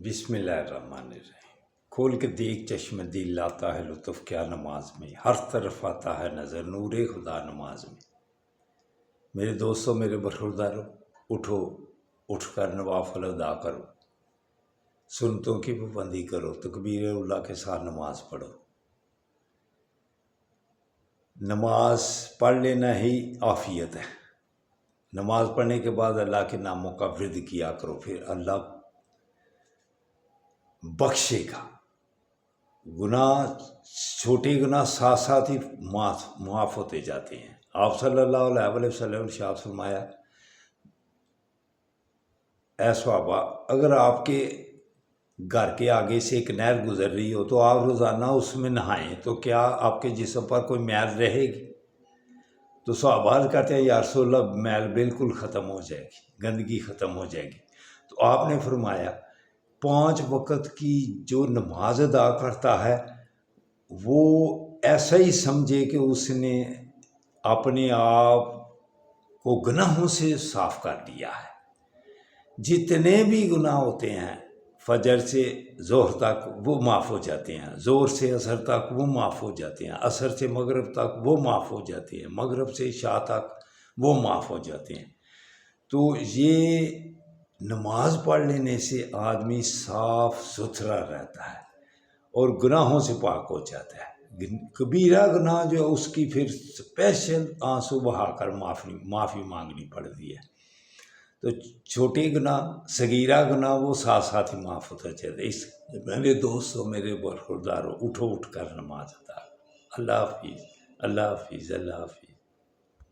بسم اللہ الرحمن الرحیم۔ کھول کے دیکھ چشم دل لاتا ہے لطف کیا نماز میں، ہر طرف آتا ہے نظر نور خدا نماز میں۔ میرے دوستوں، میرے برخوردارو، اٹھو، اٹھ کر نوافل ادا کرو، سنتوں کی پابندی کرو، تکبیر اللہ کے ساتھ نماز پڑھو۔ نماز پڑھ لینا ہی عافیت ہے۔ نماز پڑھنے کے بعد اللہ کے ناموں کا ورد کیا کرو، پھر اللہ بخشے گا۔ گناہ، چھوٹے گناہ ساتھ ساتھ ہی معاف ہوتے جاتے ہیں۔ آپ صلی اللہ علیہ وسلم نے ارشاد فرمایا، اے صحابہ، اگر آپ کے گھر کے آگے سے ایک نہر گزر رہی ہو تو آپ روزانہ اس میں نہائیں تو کیا آپ کے جسم پر کوئی میل رہے گی؟ تو صحابہ کہتے ہیں یا رسول اللہ، میل بالکل ختم ہو جائے گی، گندگی ختم ہو جائے گی۔ تو آپ نے فرمایا 5 وقت کی جو نماز ادا کرتا ہے وہ ایسا ہی سمجھے کہ اس نے اپنے آپ کو گناہوں سے صاف کر دیا ہے۔ جتنے بھی گناہ ہوتے ہیں فجر سے ظہر تک وہ معاف ہو جاتے ہیں، ظہر سے عصر تک وہ معاف ہو جاتے ہیں، عصر سے مغرب تک وہ معاف ہو جاتے ہیں، مغرب سے عشاء تک وہ معاف ہو جاتے ہیں۔ تو یہ نماز پڑھ لینے سے آدمی صاف ستھرا رہتا ہے اور گناہوں سے پاک ہو جاتا ہے۔ کبیرہ گناہ جو اس کی پھر اسپیشل آنسو بہا کر معافی مانگنی پڑتی ہے۔ تو چھوٹے گناہ، صغیرہ گناہ وہ ساتھ ساتھ ہی معاف ہوتا چاہتے ہیں۔ میرے دوستوں، میرے برخورداروں، اٹھو، اٹھ کر نماز ادا۔ اللہ حافظ، اللہ حافظ، اللہ حافظ۔